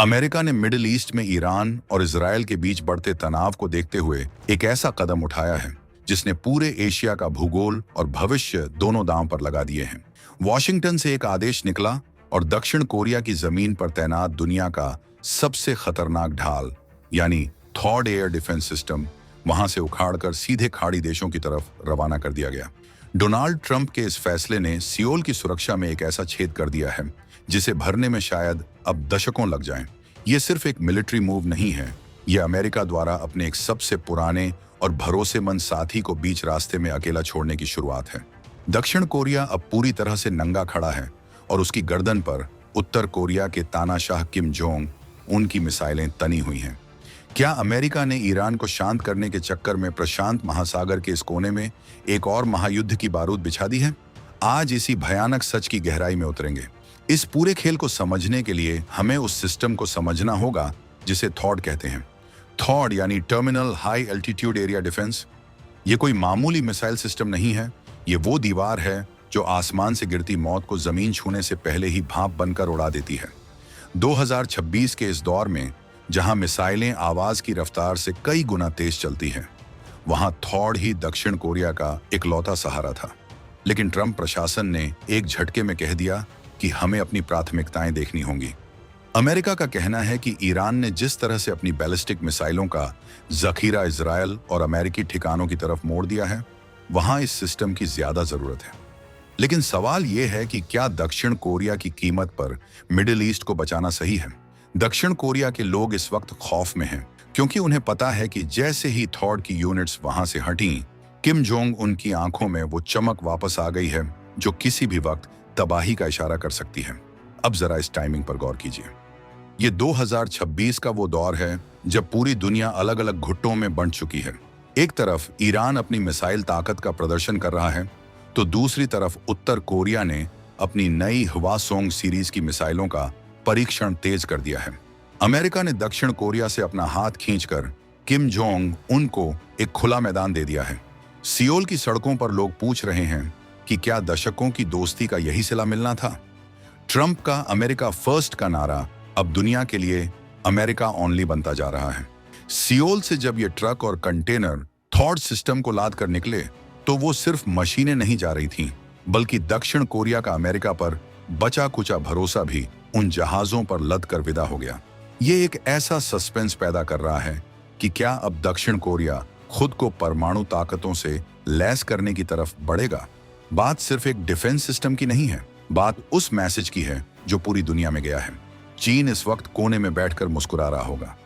America ने middle east में Iran और इजराइल के बीच बढ़ते तनाव को देखते हुए एक ऐसा कदम उठाया है जिसने पूरे एशिया का भूगोल और भविष्य दोनों दांव पर लगा दिए हैं। वॉशिंगटन से एक आदेश निकला और दक्षिण कोरिया की जमीन पर तैनात दुनिया का सबसे खतरनाक ढाल यानी थॉड एयर डिफेंस सिस्टम वहां से उखाड़कर सीधे खाड़ी देशों की तरफ रवाना कर दिया गया। डोनाल्ड ट्रंप के इस फैसले ने सियोल की सुरक्षा में एक ऐसा छेद कर दिया है जिसे भरने में शायद अब दशकों लग जाएं। ये सिर्फ एक मिलिट्री मूव नहीं है, यह अमेरिका द्वारा अपने एक सबसे पुराने और भरोसेमंद साथी को बीच रास्ते में अकेला छोड़ने की शुरुआत है। दक्षिण कोरिया अब पूरी तरह से नंगा खड़ा है और उसकी गर्दन पर उत्तर कोरिया के तानाशाह किम जोंग उनकी मिसाइलें तनी हुई हैं। क्या अमेरिका ने ईरान को शांत करने के चक्कर में प्रशांत महासागर के इस कोने में एक और महायुद्ध की बारूद बिछा दी है? आज इसी भयानक सच की गहराई में उतरेंगे। इस पूरे खेल को समझने के लिए हमें उस सिस्टम को समझना होगा जिसे थॉड कहते हैं। थॉड यानी terminal high altitude area defence. ये कोई मामूली मिसाइल सिस्टम नहीं है, ये वो दीवार है जो आसमान से गिरती मौत को जमीन छूने से पहले ही भाप बनकर उड़ा देती है। 2026 के इस दौर में जहां मिसाइलें आवाज की रफ्तार से कई गुना तेज चलती हैं, वहां थॉड ही दक्षिण कोरिया का इकलौता सहारा था। लेकिन ट्रंप प्रशासन ने एक झटके में कह दिया कि हमें अपनी प्राथमिकताएं देखनी होंगी। अमेरिका का कहना है कि ईरान ने जिस तरह से अपनी बैलिस्टिक मिसाइलों का जखीरा इजराइल और अमेरिकी ठिकानों की तरफ मोड़ दिया है, वहां इस सिस्टम की ज्यादा जरूरत है। लेकिन सवाल यह है कि क्या दक्षिण कोरिया की कीमत पर मिडिल ईस्ट को बचाना सही है? दक्षिण कोरिया के लोग इस वक्त खौफ में हैं, क्योंकि उन्हें पता है कि जैसे ही थॉड की यूनिट्स वहां से हटी, किम जोंग उनकी आंखों में वो चमक वापस आ गई है जो किसी भी वक्त तबाही का इशारा कर सकती है। अब जरा इस टाइमिंग पर गौर कीजिए। ये 2026 का वो दौर है जब पूरी दुनिया अलग अलग घुट्टों में बंट चुकी है। एक तरफ ईरान अपनी मिसाइल ताकत का प्रदर्शन कर रहा है, तो दूसरी तरफ उत्तर कोरिया ने अपनी नई हवासोंग सीरीज की मिसाइलों का परीक्षण तेज कर दिया है। अमेरिका ने दक्षिण कोरिया से अपना हाथ खींचकर किम जोंग उनको एक खुला मैदान दे दिया है। सियोल की सड़कों पर लोग पूछ रहे हैं कि क्या दशकों की दोस्ती का यही सिला मिलना था? ट्रंप का अमेरिका फर्स्ट का नारा अब दुनिया के लिए अमेरिका ओनली बनता जा रहा है। सियोल से जब ये ट्रक और कंटेनर थॉड सिस्टम को लाद कर निकले, तो वो सिर्फ मशीनें नहीं जा रही थीं, बल्कि दक्षिण कोरिया का अमेरिका पर बचा कुचा भरोसा भी उन जहाजों पर लद कर विदा हो गया। ये एक ऐसा सस्पेंस पैदा कर रहा है कि क्या अब दक्षिण कोरिया खुद को परमाणु ताकतों से लैस करने की तरफ बढ़ेगा? बात सिर्फ एक डिफेंस सिस्टम की नहीं है, बात उस मैसेज की है जो पूरी दुनिया में गया है। चीन इस वक्त कोने में बैठकर मुस्कुरा रहा होगा।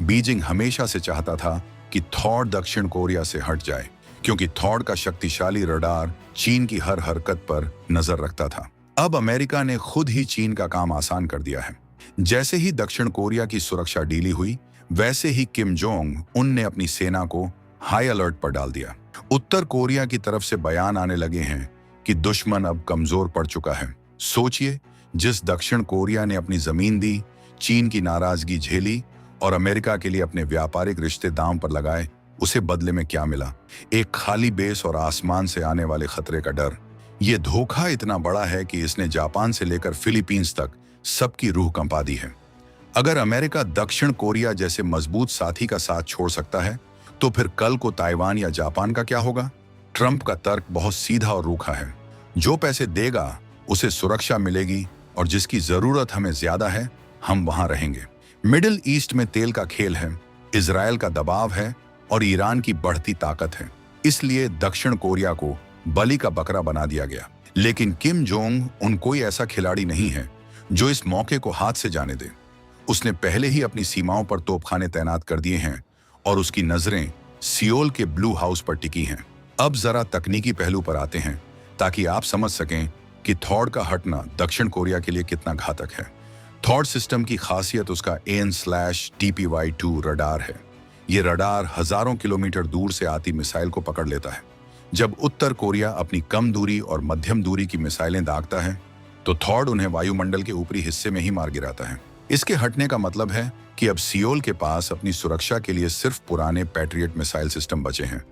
बीजिंग हमेशा से चाहता था कि थॉड दक्षिण कोरिया से हट जाए, क्योंकि थॉड का शक्तिशाली रडार चीन की हर हरकत पर नजर रखता था। अब अमेरिका ने खुद ही चीन का काम आसान कर दिया है। जैसे ही दक्षिण कोरिया की सुरक्षा ढीली हुई, वैसे ही किम जोंग उनने अपनी सेना को हाई अलर्ट पर डाल दिया। उत्तर कोरिया की तरफ से बयान आने लगे हैं कि दुश्मन अब कमजोर पड़ चुका है। सोचिए, जिस दक्षिण कोरिया ने अपनी जमीन दी, चीन की नाराजगी झेली और अमेरिका के लिए अपने व्यापारिक रिश्ते दांव पर लगाए, उसे बदले में क्या मिला? एक खाली बेस और आसमान से आने वाले खतरे का डर। यह धोखा इतना बड़ा है कि इसने जापान से लेकर फिलीपींस तक सबकी रूह कंपा दी है। अगर अमेरिका दक्षिण कोरिया जैसे मजबूत साथी का साथ छोड़ सकता है, तो फिर कल को ताइवान या जापान का क्या होगा? ट्रंप का तर्क बहुत सीधा और रूखा है। जो पैसे देगा उसे सुरक्षा मिलेगी, और जिसकी जरूरत हमें ज्यादा है, हम वहां रहेंगे। मिडिल ईस्ट में तेल का खेल है, इजराइल का दबाव है और ईरान की बढ़ती ताकत है। इसलिए दक्षिण कोरिया को बलि का बकरा बना दिया गया। लेकिन किम जोंग उन कोई ऐसा खिलाड़ी नहीं है जो इस मौके को हाथ से जाने दे। उसने पहले ही अपनी सीमाओं पर तोपखाने तैनात कर दिए हैं और उसकी नजरें सियोल के ब्लू हाउस पर टिकी हैं। अब जरा तकनीकी पहलू पर आते हैं, ताकि आप समझ सकें कि थॉड का हटना दक्षिण कोरिया के लिए कितना घातक है। थॉड सिस्टम की खासियत उसका AN/TPY-2 रडार है। ये रडार हजारों किलोमीटर दूर से आती मिसाइल को पकड़ लेता है। जब उत्तर कोरिया अपनी कम दूरी और मध्यम दूरी की मिसाइलें दागता है, तो थॉड उन्हें वायुमंडल के ऊपरी हिस्से में ही मार गिराता है। इसके हटने का मतलब है कि अब सियोल के पास अपनी सुरक्षा के लिए सिर्फ पुराने पैट्रियट मिसाइल सिस्टम बचे हैं,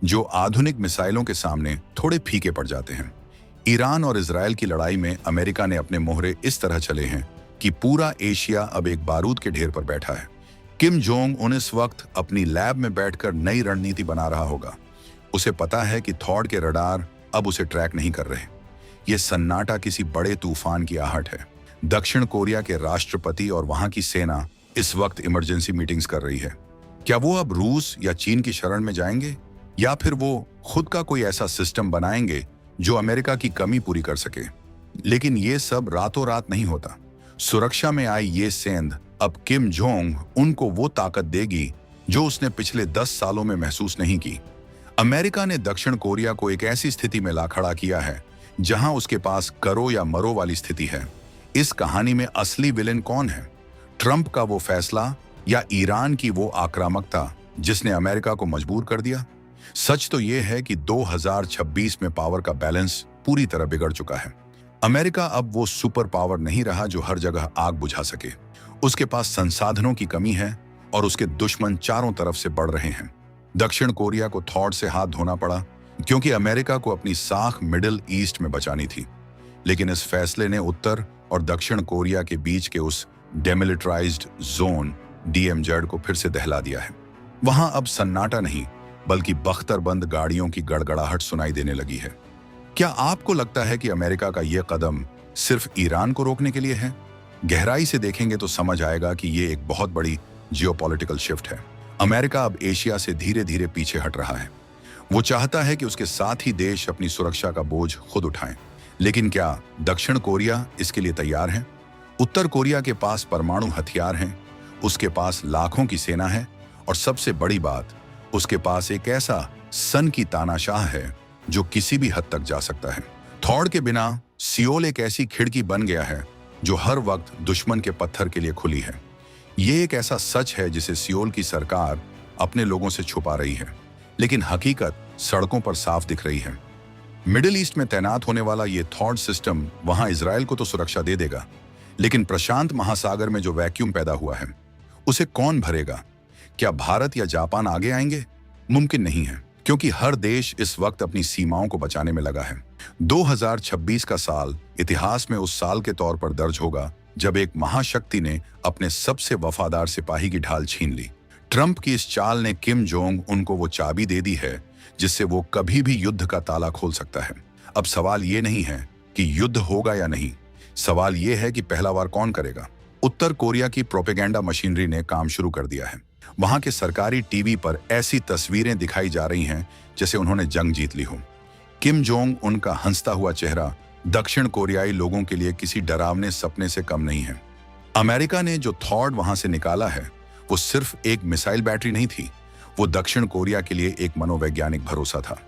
जो आधुनिक मिसाइलों के सामने थोड़े फीके पड़ जाते हैं। ईरान और इजराइल की लड़ाई में अमेरिका ने अपने मोहरे इस तरह चले हैं कि पूरा एशिया अब एक बारूद के ढेर पर बैठा है। किम जोंग उन इस वक्त अपनी लैब में बैठकर नई रणनीति बना रहा होगा। उसे पता है कि थॉड के रडार अब उसे ट्रैक नहीं कर रहे। यह सन्नाटा किसी बड़े तूफान की आहट है। दक्षिण कोरिया के राष्ट्रपति और वहां की सेना इस वक्त इमरजेंसी मीटिंग्स कर रही है। क्या वो अब रूस या चीन की शरण में जाएंगे, या फिर वो खुद का कोई ऐसा सिस्टम बनाएंगे जो अमेरिका की कमी पूरी कर सके? लेकिन ये सब रातों रात नहीं होता। सुरक्षा में आई ये सेंध अब किम जोंग उनको वो ताकत देगी जो उसने पिछले 10 सालों में महसूस नहीं की। अमेरिका ने दक्षिण कोरिया को एक ऐसी स्थिति में ला खड़ा किया है जहां उसके पास करो या मरो वाली स्थिति है। इस कहानी में असली विलेन कौन है? ट्रंप का वो फैसला या ईरान की वो आक्रामकता जिसने अमेरिका को मजबूर कर दिया? सच तो यह है कि 2026 में पावर का बैलेंस पूरी तरह बिगड़ चुका है। अमेरिका अब वो सुपर पावर नहीं रहा जो हर जगह आग बुझा सके। उसके पास संसाधनों की कमी है और उसके दुश्मन चारों तरफ से बढ़ रहे हैं। दक्षिण कोरिया को थॉड से हाथ धोना पड़ा क्योंकि अमेरिका को अपनी साख मिडिल ईस्ट में बचानी थी। लेकिन इस फैसले ने उत्तर और दक्षिण कोरिया के बीच के उस डेमिलिटराइज्ड जोन DMZ को फिर से दहला दिया है। वहां अब सन्नाटा नहीं बल्कि बख्तरबंद गाड़ियों की गड़गड़ाहट सुनाई देने लगी है। क्या आपको लगता है कि अमेरिका का यह कदम सिर्फ ईरान को रोकने के लिए है? गहराई से देखेंगे तो समझ आएगा कि यह एक बहुत बड़ी जियोपॉलिटिकल शिफ्ट है। अमेरिका अब एशिया से धीरे धीरे पीछे हट रहा है। वो चाहता है कि उसके साथ ही देश अपनी सुरक्षा का बोझ खुद उठाएं। लेकिन क्या दक्षिण कोरिया इसके लिए तैयार है? उत्तर कोरिया के पास परमाणु हथियार हैं, उसके पास लाखों की सेना है और सबसे बड़ी बात, उसके पास एक ऐसा सन की तानाशाह है जो किसी भी हद तक जा सकता है। थॉड के बिना सियोल एक ऐसी खिड़की बन गया है जो हर वक्त दुश्मन के पत्थर के लिए खुली है। ये एक ऐसा सच है जिसे सियोल की सरकार अपने लोगों से छुपा रही है, लेकिन हकीकत सड़कों पर साफ दिख रही है। मिडिल ईस्ट में तैनात होने वाला ये थॉड सिस्टम वहां इजराइल को तो सुरक्षा दे देगा, लेकिन प्रशांत महासागर में जो वैक्यूम पैदा हुआ है उसे कौन भरेगा? क्या भारत या जापान आगे आएंगे? मुमकिन नहीं है, क्योंकि हर देश इस वक्त अपनी सीमाओं को बचाने में लगा है। 2026 का साल इतिहास में उस साल के तौर पर दर्ज होगा जब एक महाशक्ति ने अपने सबसे वफादार सिपाही की ढाल छीन ली। ट्रंप की इस चाल ने किम जोंग उनको वो चाबी दे दी है जिससे वो कभी भी युद्ध का ताला खोल सकता है। अब सवाल ये नहीं है कि युद्ध होगा या नहीं, सवाल ये है कि पहला वार कौन करेगा। उत्तर कोरिया की प्रोपेगेंडा मशीनरी ने काम शुरू कर दिया है। वहां के सरकारी टीवी पर ऐसी तस्वीरें दिखाई जा रही हैं जैसे उन्होंने जंग जीत ली हो। किम जोंग उनका हंसता हुआ चेहरा दक्षिण कोरियाई लोगों के लिए किसी डरावने सपने से कम नहीं है। अमेरिका ने जो थॉड वहां से निकाला है वो सिर्फ एक मिसाइल बैटरी नहीं थी, वो दक्षिण कोरिया के लिए एक मनोवैज्ञानिक भरोसा था।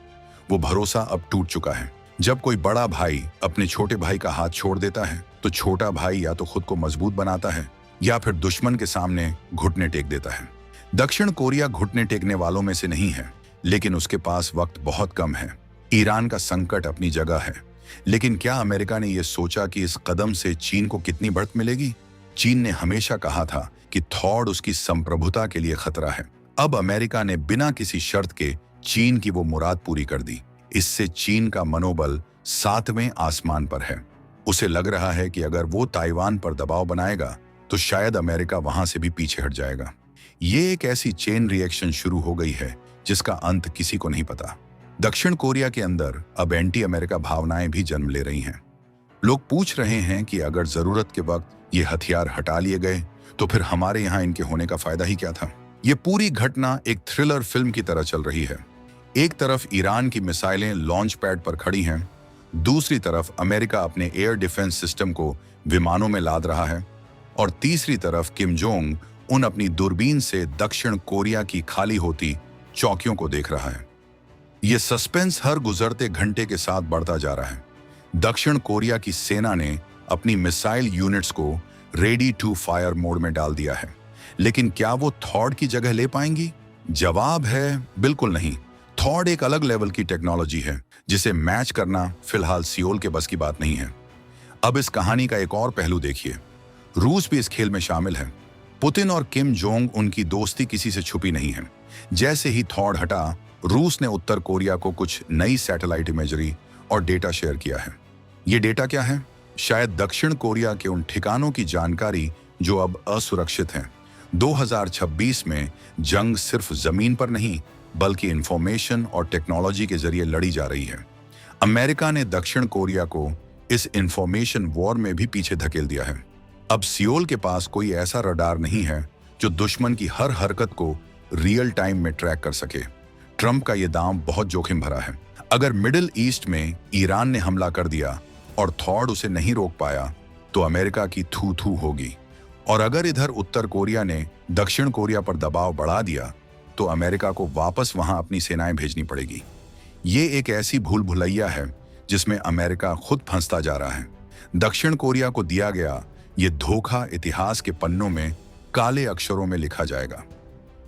वो भरोसा अब टूट चुका है। जब कोई बड़ा भाई अपने छोटे भाई का हाथ छोड़ देता है तो छोटा भाई या तो खुद को मजबूत बनाता है या फिर दुश्मन के सामने घुटने टेक देता है। दक्षिण कोरिया घुटने टेकने वालों में से नहीं है, लेकिन उसके पास वक्त बहुत कम है। ईरान का संकट अपनी जगह है, लेकिन क्या अमेरिका ने यह सोचा कि इस कदम से चीन को कितनी बढ़त मिलेगी? चीन ने हमेशा कहा था कि थॉड उसकी संप्रभुता के लिए खतरा है। अब अमेरिका ने बिना किसी शर्त के चीन की वो मुराद पूरी कर दी। इससे चीन का मनोबल 7वें आसमान पर है। उसे लग रहा है कि अगर वो ताइवान पर दबाव बनाएगा तो शायद अमेरिका वहां से भी पीछे हट जाएगा। ये एक ऐसी चेन रिएक्शन शुरू हो गई है जिसका अंत किसी को नहीं पता। दक्षिण कोरिया के अंदर अब एंटी अमेरिका भावनाएं भी जन्म ले रही हैं। लोग पूछ रहे हैं कि अगर जरूरत के वक्त ये हथियार हटा लिए गए तो फिर हमारे यहाँ इनके होने का फायदा ही क्या था? ये पूरी घटना एक थ्रिलर फिल्म की तरह चल रही है। एक तरफ ईरान की मिसाइलें लॉन्च पैड पर खड़ी हैं, दूसरी तरफ अमेरिका अपने एयर डिफेंस सिस्टम को विमानों में लाद रहा है, और तीसरी तरफ किम जोंग उन अपनी दूरबीन से दक्षिण कोरिया की खाली होती चौकियों को देख रहा है। यह सस्पेंस हर गुजरते घंटे के साथ बढ़ता जा रहा है। दक्षिण कोरिया की सेना ने अपनी मिसाइल यूनिट्स को रेडी टू फायर मोड में डाल दिया है, लेकिन क्या वो थॉड की जगह ले पाएंगी? जवाब है बिल्कुल नहीं। थॉड एक अलग लेवल की टेक्नोलॉजी है जिसे मैच करना फिलहाल सियोल के बस की बात नहीं है। अब इस कहानी का एक और पहलू देखिए, रूस भी इस खेल में शामिल है। पुतिन और किम जोंग उनकी दोस्ती किसी से छुपी नहीं है। जैसे ही थॉड हटा, रूस ने उत्तर कोरिया को कुछ नई सैटेलाइट इमेजरी और डेटा शेयर किया है। ये डेटा क्या है? शायद दक्षिण कोरिया के उन ठिकानों की जानकारी जो अब असुरक्षित हैं। 2026 में जंग सिर्फ जमीन पर नहीं बल्कि इंफॉर्मेशन और टेक्नोलॉजी के जरिए लड़ी जा रही है। अमेरिका ने दक्षिण कोरिया को इस इंफॉर्मेशन वॉर में भी पीछे धकेल दिया है। अब सियोल के पास कोई ऐसा रडार नहीं है जो दुश्मन की हर हरकत को रियल टाइम में ट्रैक कर सके। ट्रंप का यह दांव बहुत जोखिम भरा है। अगर मिडिल ईस्ट में ईरान ने हमला कर दिया और थॉड उसे नहीं रोक पाया तो अमेरिका की थू थू होगी, और अगर इधर उत्तर कोरिया ने दक्षिण कोरिया पर दबाव बढ़ा दिया तो अमेरिका को वापस वहां अपनी सेनाएं भेजनी पड़ेगी। ये एक ऐसी भूल भुलैया है जिसमें अमेरिका खुद फंसता जा रहा है। दक्षिण कोरिया को दिया गया ये धोखा इतिहास के पन्नों में काले अक्षरों में लिखा जाएगा।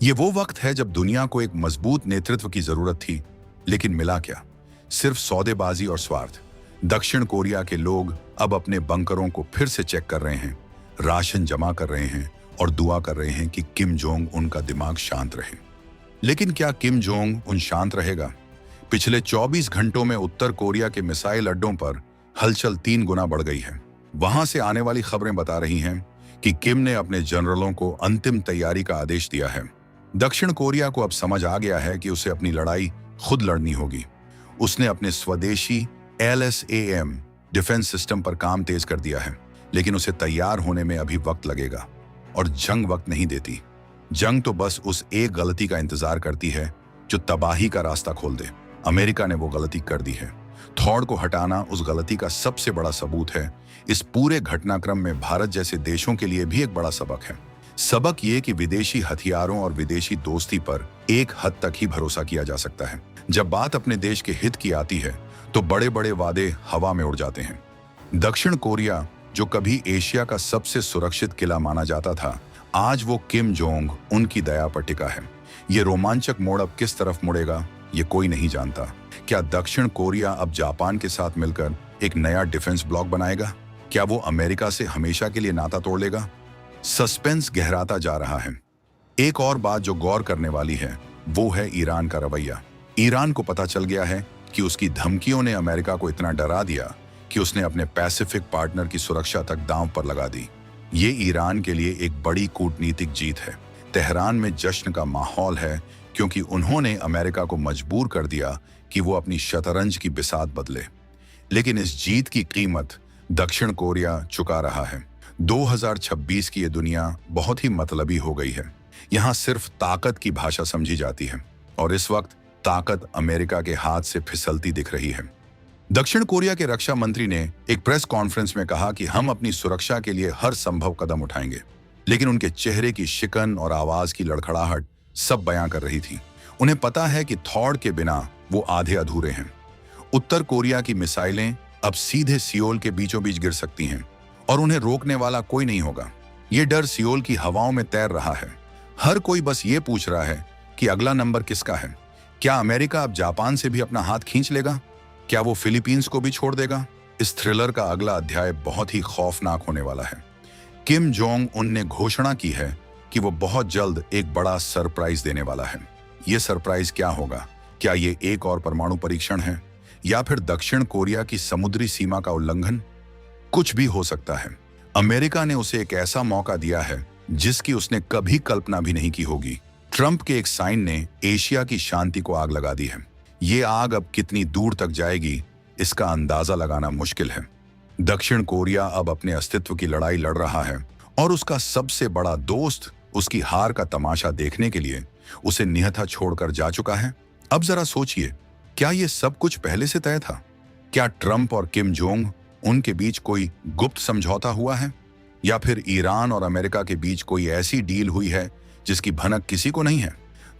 ये वो वक्त है जब दुनिया को एक मजबूत नेतृत्व की जरूरत थी, लेकिन मिला क्या? सिर्फ सौदेबाजी और स्वार्थ। दक्षिण कोरिया के लोग अब अपने बंकरों को फिर से चेक कर रहे हैं, राशन जमा कर रहे हैं और दुआ कर रहे हैं कि किम जोंग उनका दिमाग शांत रहे। लेकिन क्या किम जोंग उन शांत रहेगा? पिछले 24 घंटों में उत्तर कोरिया के मिसाइल अड्डों पर हलचल 3 गुना बढ़ गई है। वहां से आने वाली खबरें बता रही हैं कि किम ने अपने जनरलों को अंतिम तैयारी का आदेश दिया है। दक्षिण कोरिया को अब समझ आ गया है कि उसे अपनी लड़ाई खुद लड़नी होगी। उसने अपने स्वदेशी LSAM डिफेंस सिस्टम पर काम तेज कर दिया है, लेकिन उसे तैयार होने में अभी वक्त लगेगा। और जंग वक्त नहीं देती। जंग तो बस उस एक गलती का इंतजार करती है जो तबाही का रास्ता खोल दे। अमेरिका ने वो गलती कर दी है। थॉड को हटाना उस गलती का सबसे बड़ा सबूत है। इस पूरे घटनाक्रम में भारत जैसे देशों के लिए भी एक बड़ा सबक है। सबक ये कि विदेशी हथियारों और विदेशी दोस्ती पर एक हद तक ही भरोसा किया जा सकता है। जब बात अपने देश के हित की आती है तो बड़े बड़े वादे हवा में उड़ जाते हैं। दक्षिण कोरिया, जो कभी एशिया का सबसे सुरक्षित किला माना जाता था, आज वो किम जोंग उनकी दया पर टिका है। ये रोमांचक मोड़ अब किस तरफ मुड़ेगा ये कोई नहीं जानता। क्या दक्षिण कोरिया अब जापान के साथ मिलकर एक नया डिफेंस ब्लॉक बनाएगा? क्या वो अमेरिका से हमेशा के लिए नाता तोड़ लेगा? सस्पेंस गहराता जा रहा है। एक और बात जो गौर करने वाली है वो है ईरान का रवैया। ईरान को पता चल गया है कि उसकी धमकियों ने अमेरिका को इतना डरा दिया कि उसने अपने पैसिफिक पार्टनर की सुरक्षा तक दांव पर लगा दी। ये ईरान के लिए एक बड़ी कूटनीतिक जीत है। तेहरान में जश्न का माहौल है क्योंकि उन्होंने अमेरिका को मजबूर कर दिया कि वो अपनी शतरंज की बिसात बदले। लेकिन इस जीत की कीमत दक्षिण कोरिया चुका रहा है। 2026 की ये दुनिया बहुत ही मतलबी हो गई है। यहाँ सिर्फ ताकत की भाषा समझी जाती है और इस वक्त ताकत अमेरिका के हाथ से फिसलती दिख रही है। दक्षिण कोरिया के रक्षा मंत्री ने एक प्रेस कॉन्फ्रेंस में कहा कि हम अपनी सुरक्षा के लिए हर संभव कदम उठाएंगे, लेकिन उनके चेहरे की शिकन और आवाज की लड़खड़ाहट सब बयां कर रही थी। उन्हें पता है कि थॉड के बिना वो आधे अधूरे हैं। उत्तर कोरिया की मिसाइलें अब सीधे सियोल के बीचों बीच गिर सकती हैं और उन्हें रोकने वाला कोई नहीं होगा। ये डर सियोल की हवाओं में तैर रहा है। हर कोई बस ये पूछ रहा है कि अगला नंबर किसका है। क्या अमेरिका अब जापान से भी अपना हाथ खींच लेगा? क्या वो फिलीपींस को भी छोड़ देगा? इस थ्रिलर का अगला अध्याय बहुत ही खौफनाक होने वाला है। किम जोंग उन ने घोषणा की है कि वो बहुत जल्द एक बड़ा सरप्राइज देने वाला है। ये सरप्राइज क्या होगा? क्या ये एक और परमाणु परीक्षण है या फिर दक्षिण कोरिया की समुद्री सीमा का उल्लंघन? कुछ भी हो सकता है। अमेरिका ने उसे एक ऐसा मौका दिया है जिसकी उसने कभी कल्पना भी नहीं की होगी। ट्रंप के एक साइन ने एशिया की शांति को आग लगा दी है। ये आग अब कितनी दूर तक जाएगी इसका अंदाजा लगाना मुश्किल है। दक्षिण कोरिया अब अपने अस्तित्व की लड़ाई लड़ रहा है और उसका सबसे बड़ा दोस्त उसकी हार का तमाशा देखने के लिए उसे निहत्था छोड़कर जा चुका है। अब जरा सोचिए, क्या ये सब कुछ पहले से तय था? क्या ट्रंप और किम जोंग उनके बीच कोई गुप्त समझौता हुआ है या फिर ईरान और अमेरिका के बीच कोई ऐसी डील हुई है जिसकी भनक किसी को नहीं है?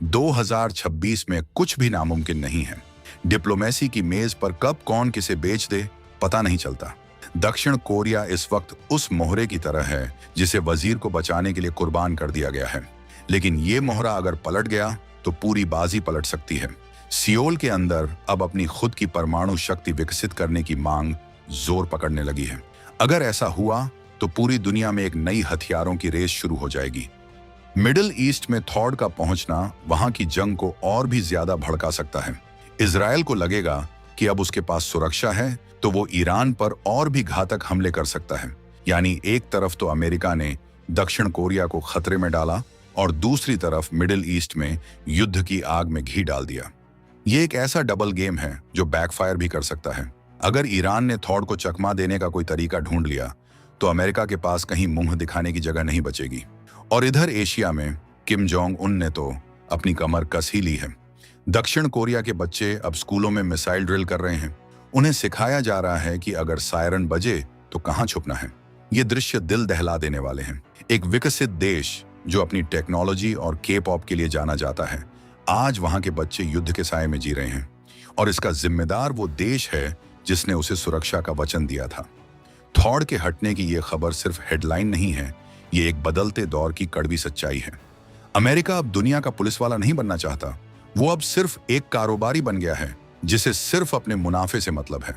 2026 में कुछ भी नामुमकिन नहीं है। डिप्लोमेसी की मेज पर कब कौन किसे बेच दे पता नहीं चलता। दक्षिण कोरिया इस वक्त उस मोहरे की तरह है जिसे वजीर को बचाने के लिए कुर्बान कर दिया गया है, लेकिन ये मोहरा अगर पलट गया तो पूरी बाजी पलट सकती है। सियोल के अंदर अब अपनी खुद की परमाणु शक्ति विकसित करने की मांग जोर पकड़ने लगी है। अगर ऐसा हुआ तो पूरी दुनिया में एक नई हथियारों की रेस शुरू हो जाएगी। मिडिल ईस्ट में थॉड का पहुंचना वहां की जंग को और भी ज्यादा भड़का सकता है। इजराइल को लगेगा कि अब उसके पास सुरक्षा है तो वो ईरान पर और भी घातक हमले कर सकता है। यानी एक तरफ तो अमेरिका ने दक्षिण कोरिया को खतरे में डाला और दूसरी तरफ मिडिल ईस्ट में युद्ध की आग में घी डाल दिया। ये एक ऐसा डबल गेम है जो बैकफायर भी कर सकता है। अगर ईरान ने थॉड को चकमा देने का कोई तरीका ढूंढ लिया तो अमेरिका के पास कहीं मुंह दिखाने की जगह नहीं बचेगी। और इधर एशिया में किम जोंग उन ने तो अपनी कमर कस ही ली है। दक्षिण कोरिया के बच्चे अब स्कूलों में मिसाइल ड्रिल कर रहे हैं। उन्हें सिखाया जा रहा है कि अगर सायरन बजे तो कहां छुपना है। ये दृश्य दिल दहला देने वाले हैं। एक विकसित देश जो अपनी टेक्नोलॉजी और के पॉप के लिए जाना जाता है, आज वहां के बच्चे युद्ध के साए में जी रहे हैं। और इसका जिम्मेदार वो देश है जिसने उसे सुरक्षा का वचन दिया था। थॉड के हटने की ये खबर सिर्फ हेडलाइन नहीं है, ये एक बदलते दौर की कड़वी सच्चाई है। अमेरिका अब दुनिया का पुलिस वाला नहीं बनना चाहता, वो अब सिर्फ एक कारोबारी बन गया है जिसे सिर्फ अपने मुनाफे से मतलब है।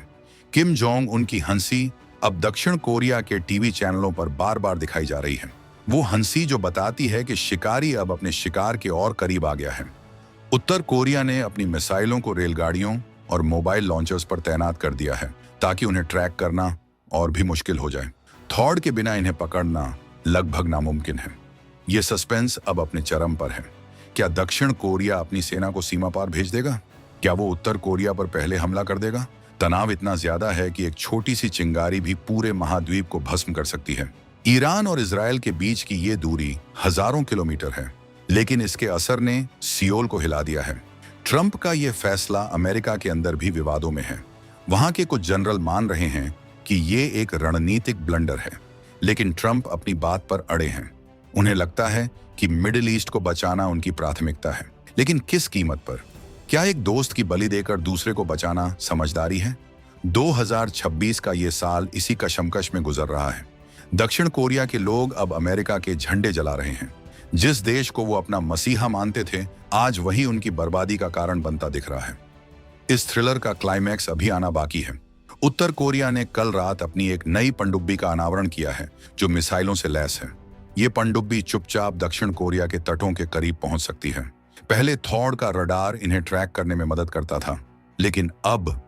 किम जोंग उनकी हंसी अब दक्षिण कोरिया के टीवी चैनलों पर बार बार दिखाई जा रही है। वो हंसी जो बताती है कि शिकारी अब अपने शिकार के और करीब आ गया है। उत्तर कोरिया ने अपनी मिसाइलों को रेलगाड़ियों और मोबाइल लॉन्चर्स पर तैनात कर दिया है ताकि उन्हें ट्रैक करना और भी मुश्किल हो जाए। थॉड के बिना इन्हें पकड़ना लगभग नामुमकिन है। ये सस्पेंस अब अपने चरम पर है। क्या दक्षिण कोरिया अपनी सेना को सीमा पार भेज देगा? क्या वो उत्तर कोरिया पर पहले हमला कर देगा? तनाव इतना ज्यादा है कि एक छोटी सी चिंगारी भी पूरे महाद्वीप को भस्म कर सकती है। ईरान और इजराइल के बीच की ये दूरी हजारों किलोमीटर है, लेकिन इसके असर ने सियोल को हिला दिया है। ट्रंप का ये फैसला अमेरिका के अंदर भी विवादों में है। वहां के कुछ जनरल मान रहे हैं कि ये एक रणनीतिक ब्लंडर है, लेकिन ट्रंप अपनी बात पर अड़े हैं। उन्हें लगता है कि मिडिल ईस्ट को बचाना उनकी प्राथमिकता है, लेकिन किस कीमत पर? क्या एक दोस्त की बलि देकर दूसरे को बचाना समझदारी है? 2026 का ये साल इसी कशमकश में गुजर रहा है। दक्षिण कोरिया के लोग अब अमेरिका के झंडे जला रहे हैं। जिस देश को वो अपना मसीहा मानते थे, आज वही उनकी बर्बादी का कारण बनता दिख रहा है। इस थ्रिलर का क्लाइमैक्स अभी आना बाकी है। उत्तर कोरिया ने कल रात अपनी एक नई पनडुब्बी का अनावरण किया है जो मिसाइलों से लैस है। ये पनडुब्बी चुपचाप दक्षिण कोरिया के तटों के करीब पहुंच सकती है। पहले थॉड का रडार इन्हें ट्रैक करने में मदद करता था, लेकिन अब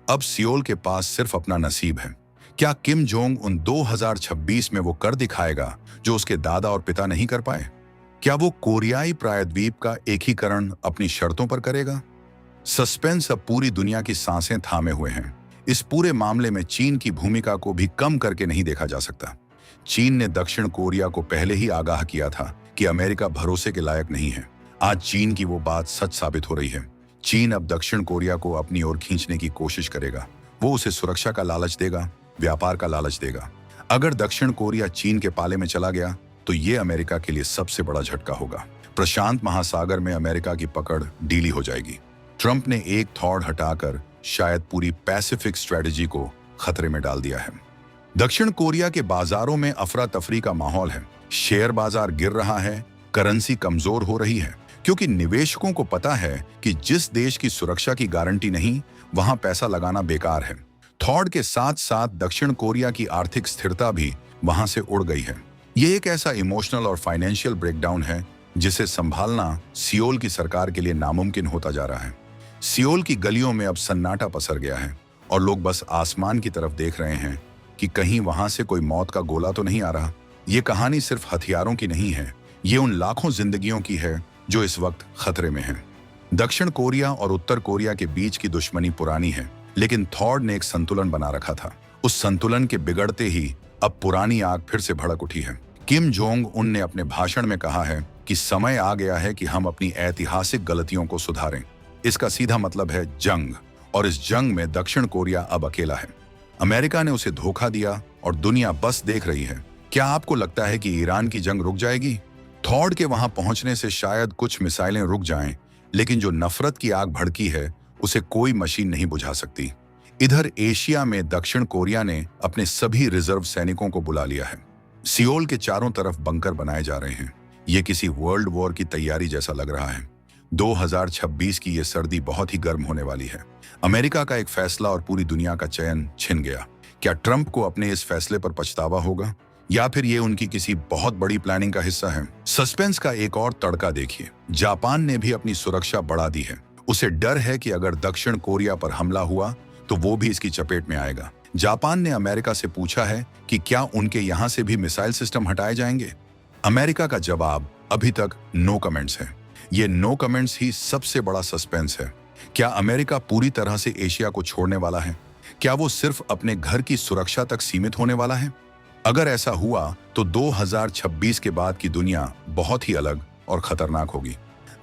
सियोल के पास सिर्फ अपना नसीब है। क्या किम जोंग उन 2026 में वो कर दिखाएगा जो उसके दादा और पिता नहीं कर पाए? क्या वो कोरियाई प्रायद्वीप का एकीकरण अपनी शर्तों पर करेगा? सस्पेंस अब पूरी दुनिया की सांसें थामे हुए हैं। इस पूरे मामले में चीन की भूमिका को भी कम करके नहीं देखा जा सकता। चीन ने दक्षिण कोरिया को पहले ही आगाह किया था कि अमेरिका भरोसे के लायक नहीं है। आज चीन की वो बात सच साबित हो रही है। चीन अब दक्षिण कोरिया को अपनी ओर खींचने की कोशिश करेगा। वो उसे सुरक्षा का लालच देगा, व्यापार का लालच देगा। अगर दक्षिण कोरिया चीन के पाले में चला गया तो ये अमेरिका के लिए सबसे बड़ा झटका होगा। प्रशांत महासागर में अमेरिका की पकड़ ढीली हो जाएगी। ट्रंप ने एक थॉड हटाकर शायद पूरी पैसिफिक स्ट्रेटजी को खतरे में डाल दिया है। दक्षिण कोरिया के बाजारों में अफरा तफरी का माहौल है। शेयर बाजार गिर रहा है, करेंसी कमजोर हो रही है, क्योंकि निवेशकों को पता है कि जिस देश की सुरक्षा की गारंटी नहीं, वहां पैसा लगाना बेकार है। थॉड के साथ साथ दक्षिण कोरिया की आर्थिक स्थिरता भी वहां से उड़ गई है। ये एक ऐसा इमोशनल और फाइनेंशियल ब्रेकडाउन है जिसे संभालना सियोल की सरकार के लिए नामुमकिन होता जा रहा है। सियोल की गलियों में अब सन्नाटा पसर गया है और लोग बस आसमान की तरफ देख रहे हैं कि कहीं वहां से कोई मौत का गोला तो नहीं आ रहा। ये कहानी सिर्फ हथियारों की नहीं है, ये उन लाखों जिंदगियों की है जो इस वक्त खतरे में हैं। दक्षिण कोरिया और उत्तर कोरिया के बीच की दुश्मनी पुरानी है, लेकिन थॉड ने एक संतुलन बना रखा था। उस संतुलन के बिगड़ते ही अब पुरानी आग फिर से भड़क उठी है। किम जोंग उन ने अपने भाषण में कहा है कि समय आ गया है कि हम अपनी ऐतिहासिक गलतियों को सुधारें। इसका सीधा मतलब है जंग, और इस जंग में दक्षिण कोरिया अब अकेला है। अमेरिका ने उसे धोखा दिया और दुनिया बस देख रही है। क्या आपको लगता है कि ईरान की जंग रुक जाएगी? थॉड के वहां पहुंचने से शायद कुछ मिसाइलें रुक जाएं, लेकिन जो नफरत की आग भड़की है उसे कोई मशीन नहीं बुझा सकती। इधर एशिया में दक्षिण कोरिया ने अपने सभी रिजर्व सैनिकों को बुला लिया है। सियोल के चारों तरफ बंकर बनाए जा रहे हैं। ये किसी वर्ल्ड वॉर की तैयारी जैसा लग रहा है। 2026 की ये सर्दी बहुत ही गर्म होने वाली है। अमेरिका का एक फैसला और पूरी दुनिया का चयन छिन गया। क्या ट्रंप को अपने इस फैसले पर पछतावा होगा, या फिर ये उनकी किसी बहुत बड़ी प्लानिंग का हिस्सा है? सस्पेंस का एक और तड़का देखिए। जापान ने भी अपनी सुरक्षा बढ़ा दी है। उसे डर है कि अगर दक्षिण कोरिया पर हमला हुआ तो वो भी इसकी चपेट में आएगा। जापान ने अमेरिका से पूछा है कि क्या उनके यहां से भी मिसाइल सिस्टम हटाए जाएंगे। अमेरिका का जवाब अभी तक नो कमेंट्स है। ये नो कमेंट्स ही सबसे बड़ा सस्पेंस है। क्या अमेरिका पूरी तरह से एशिया को छोड़ने वाला है? क्या वो सिर्फ अपने घर की सुरक्षा तक सीमित होने वाला है? अगर ऐसा हुआ तो 2026 के बाद की दुनिया बहुत ही अलग और खतरनाक होगी।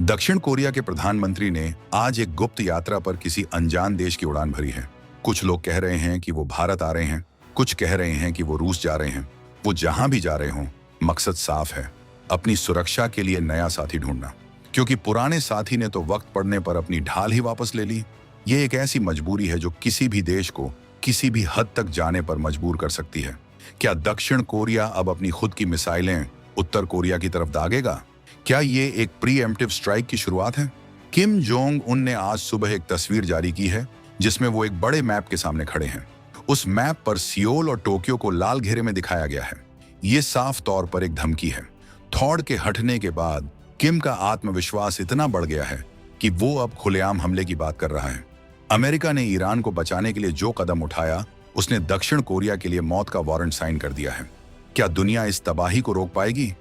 दक्षिण कोरिया के प्रधानमंत्री ने आज एक गुप्त यात्रा पर किसी अनजान देश की उड़ान भरी है। कुछ लोग कह रहे हैं कि वो भारत आ रहे हैं, कुछ कह रहे हैं कि वो रूस जा रहे हैं। वो जहां भी जा रहे हों, मकसद साफ है, अपनी सुरक्षा के लिए नया साथी ढूंढना। क्योंकि पुराने साथी ने तो वक्त पड़ने पर अपनी ढाल ही वापस ले ली। ये एक ऐसी मजबूरी है जो किसी भी देश को किसी भी हद तक जाने पर मजबूर कर सकती है। क्या दक्षिण कोरिया अब अपनी खुद की मिसाइलें उत्तर कोरिया की तरफ दागेगा? क्या ये एक प्रीएम्प्टिव स्ट्राइक की शुरुआत है? किम जोंग उन ने आज सुबह एक तस्वीर जारी की है जिसमें वो एक बड़े मैप के सामने खड़े हैं। उस मैप पर सियोल और टोक्यो को लाल घेरे में दिखाया गया है। ये साफ तौर पर एक धमकी है। थॉड के हटने के बाद किम का आत्मविश्वास इतना बढ़ गया है कि वो अब खुलेआम हमले की बात कर रहा है। अमेरिका ने ईरान को बचाने के लिए जो कदम उठाया, उसने दक्षिण कोरिया के लिए मौत का वारंट साइन कर दिया है। क्या दुनिया इस तबाही को रोक पाएगी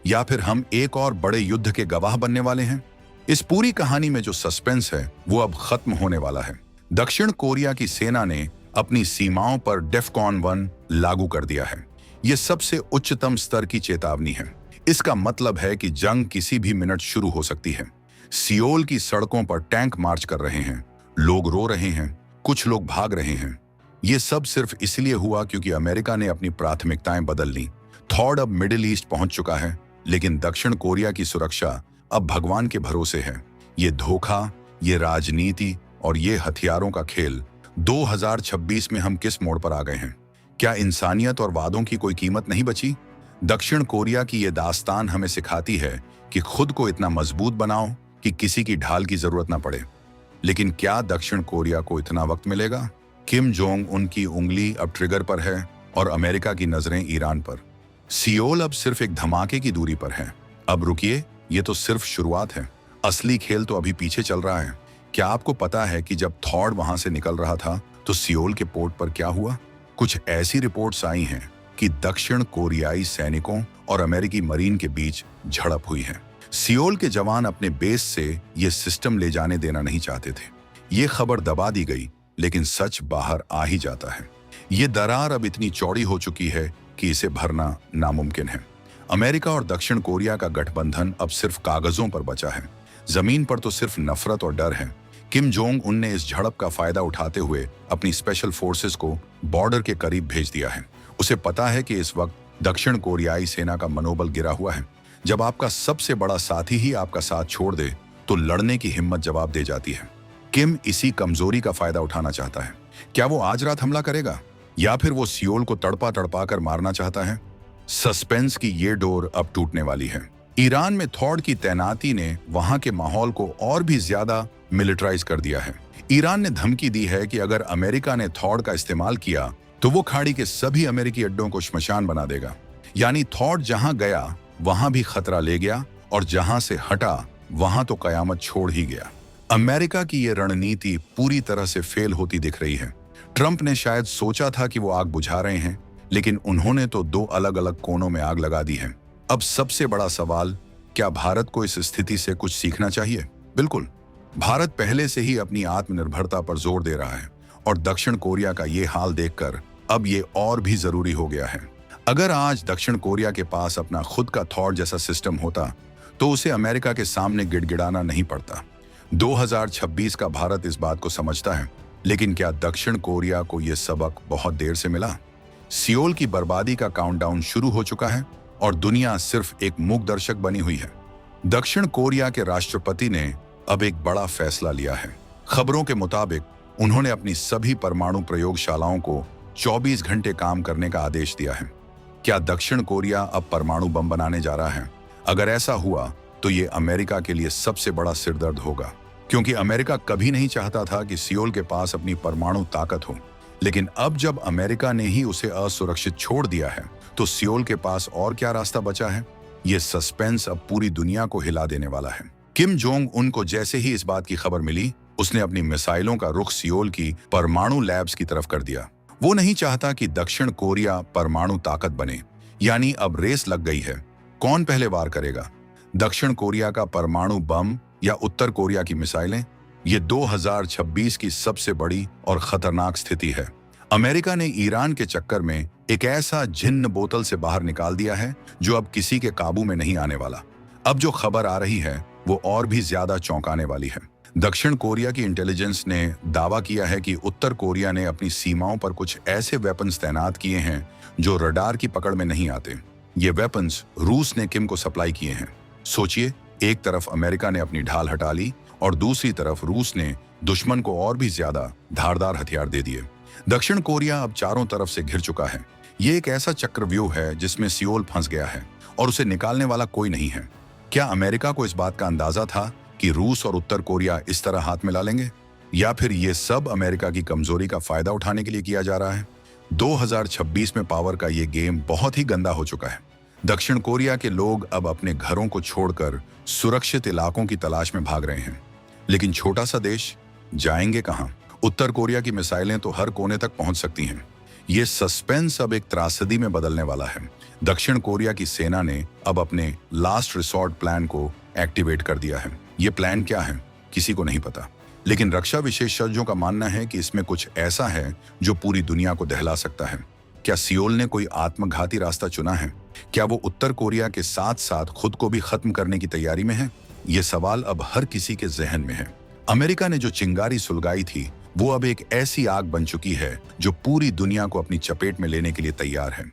या फिर हम एक और बड़े युद्ध के गवाह बनने वाले हैं? इस पूरी कहानी में जो सस्पेंस है वो अब खत्म होने वाला है। दक्षिण कोरिया की सेना ने अपनी सीमाओं पर डेफकॉन 1 लागू कर दिया है। यह सबसे उच्चतम स्तर की चेतावनी है। इसका मतलब है कि जंग किसी भी मिनट शुरू हो सकती है। सियोल की सड़कों पर टैंक मार्च कर रहे हैं, लोग रो रहे हैं, कुछ लोग भाग रहे हैं। ये सब सिर्फ इसलिए हुआ क्योंकि अमेरिका ने अपनी प्राथमिकताएं बदल ली। थॉड अब मिडिल ईस्ट पहुंच चुका है, लेकिन दक्षिण कोरिया की सुरक्षा अब भगवान के भरोसे है। ये धोखा, ये राजनीति और ये हथियारों का खेल 2026 में हम किस मोड़ पर आ गए हैं? क्या इंसानियत और वादों की कोई कीमत नहीं बची? दक्षिण कोरिया की ये दास्तान हमें सिखाती है कि खुद को इतना मजबूत बनाओ कि किसी की ढाल की जरूरत ना पड़े। लेकिन क्या दक्षिण कोरिया को इतना वक्त मिलेगा? किम जोंग उनकी उंगली अब ट्रिगर पर है और अमेरिका की नजरें ईरान पर। सियोल अब सिर्फ एक धमाके की दूरी पर है। अब रुकिए, ये तो सिर्फ शुरुआत है। असली खेल तो अभी पीछे चल रहा है। क्या आपको पता है कि जब थॉड वहां से निकल रहा था तो सियोल के पोर्ट पर क्या हुआ? कुछ ऐसी रिपोर्ट्स आई हैं कि दक्षिण कोरियाई सैनिकों और अमेरिकी मरीन के बीच झड़प हुई है। सियोल के जवान अपने बेस से ये सिस्टम ले जाने देना नहीं चाहते थे। ये खबर दबा दी गई, लेकिन सच बाहर आ ही जाता है। ये दरार अब इतनी चौड़ी हो चुकी है कि इसे भरना नामुमकिन है। अमेरिका और दक्षिण कोरिया का गठबंधन अब सिर्फ कागजों पर बचा है। जमीन पर तो सिर्फ नफरत और डर है। किम जोंग उन ने इस झड़प का फायदा उठाते हुए अपनी स्पेशल फोर्सेस को बॉर्डर के करीब भेज दिया है। उसे पता है कि इस वक्त दक्षिण कोरियाई सेना का मनोबल गिरा हुआ है। जब आपका सबसे बड़ा साथी ही आपका साथ छोड़ दे तो लड़ने की हिम्मत जवाब दे जाती है। किम इसी कमजोरी का फायदा उठाना चाहता है। क्या वो आज रात हमला करेगा या फिर वो सियोल को तड़पा तड़पा कर मारना चाहता है? सस्पेंस की ये डोर अब टूटने वाली है। ईरान में थॉड की तैनाती ने वहां के माहौल को और भी ज्यादा मिलिटराइज कर दिया है। ईरान ने धमकी दी है कि अगर अमेरिका ने थॉड का इस्तेमाल किया तो वो खाड़ी के सभी अमेरिकी अड्डों को श्मशान बना देगा। यानी थॉड जहां गया वहां भी खतरा ले गया और जहां से हटा वहां तो कयामत छोड़ ही गया। अमेरिका की ये रणनीति पूरी तरह से फेल होती दिख रही है। ट्रंप ने शायद सोचा था कि वो आग बुझा रहे हैं, लेकिन उन्होंने तो दो अलग अलग कोनों में आग लगा दी है। अब सबसे बड़ा सवाल, क्या भारत को इस स्थिति से कुछ सीखना चाहिए? बिल्कुल। भारत पहले से ही अपनी आत्मनिर्भरता पर जोर दे रहा है और दक्षिण कोरिया का ये हाल देखकर अब ये और भी जरूरी हो गया है। अगर आज दक्षिण कोरिया के पास अपना खुद का थॉड जैसा सिस्टम होता तो उसे अमेरिका के सामने गिड़गिड़ाना नहीं पड़ता। 2026 का भारत इस बात को समझता है, लेकिन क्या दक्षिण कोरिया को यह सबक बहुत देर से मिला? सियोल की बर्बादी का काउंटडाउन शुरू हो चुका है और दुनिया सिर्फ एक मूक दर्शक बनी हुई है। दक्षिण कोरिया के राष्ट्रपति ने अब एक बड़ा फैसला लिया है। खबरों के मुताबिक उन्होंने अपनी सभी परमाणु प्रयोगशालाओं को 24 घंटे काम करने का आदेश दिया है। क्या दक्षिण कोरिया अब परमाणु बम बनाने जा रहा है? अगर ऐसा हुआ तो ये अमेरिका के लिए सबसे बड़ा सिरदर्द होगा, क्योंकि अमेरिका कभी नहीं चाहता था कि सियोल के पास अपनी परमाणु ताकत हो। लेकिन अब जब अमेरिका ने ही उसे असुरक्षित छोड़ दिया है तो सियोल के पास और क्या रास्ता बचा है? ये सस्पेंस अब पूरी दुनिया को हिला देने वाला है। किम जोंग उन को जैसे ही इस बात की खबर मिली, उसने अपनी मिसाइलों का रुख सियोल की परमाणु लैब्स की तरफ कर दिया। वो नहीं चाहता कि दक्षिण कोरिया परमाणु ताकत बने। यानी अब रेस लग गई है, कौन पहले वार करेगा, दक्षिण कोरिया का परमाणु बम या उत्तर कोरिया की मिसाइलें। ये 2026 की सबसे बड़ी और खतरनाक स्थिति है। अमेरिका ने ईरान के चक्कर में एक ऐसा जिन्न बोतल से बाहर निकाल दिया है जो अब किसी के काबू में नहीं आने वाला। अब जो खबर आ रही है वो और भी ज्यादा चौंकाने वाली है। दक्षिण कोरिया की इंटेलिजेंस ने दावा किया है कि उत्तर कोरिया ने अपनी सीमाओं पर कुछ ऐसे वेपन्स तैनात किए हैं जो रडार की पकड़ में नहीं आते। ये वेपन्स रूस ने किम को सप्लाई किए हैं। सोचिए, एक तरफ अमेरिका ने अपनी ढाल हटा ली और दूसरी तरफ रूस ने दुश्मन को और भी ज्यादा धारदार हथियार दे दिए। दक्षिण कोरिया अब चारों तरफ से घिर चुका है। ये एक ऐसा चक्रव्यूह है जिसमें सियोल फंस गया है और उसे निकालने वाला कोई नहीं है। क्या अमेरिका को इस बात का अंदाजा था कि रूस और उत्तर कोरिया इस तरह हाथ मिला लेंगे, या फिर ये सब अमेरिका की कमजोरी का फायदा उठाने के लिए किया जा रहा है? 2026 में पावर का ये गेम बहुत ही गंदा हो चुका है। दक्षिण कोरिया के लोग अब अपने घरों को छोड़कर सुरक्षित इलाकों की तलाश में भाग रहे हैं, लेकिन छोटा सा देश जाएंगे कहां? उत्तर कोरिया की मिसाइलें तो हर कोने तक पहुंच सकती हैं। ये सस्पेंस अब एक त्रासदी में बदलने वाला है। दक्षिण कोरिया की सेना ने अब अपने लास्ट रिसोर्ट प्लान को एक्टिवेट कर दिया है। ये प्लान क्या है किसी को नहीं पता, लेकिन रक्षा विशेषज्ञों का मानना है कि इसमें कुछ ऐसा है जो पूरी दुनिया को दहला सकता है। क्या सियोल ने कोई आत्मघाती रास्ता चुना है? क्या वो उत्तर कोरिया के साथ साथ खुद को भी खत्म करने की तैयारी में है? ये सवाल अब हर किसी के जहन में है। अमेरिका ने जो चिंगारी सुलगाई थी वो अब एक ऐसी आग बन चुकी है जो पूरी दुनिया को अपनी चपेट में लेने के लिए तैयार है।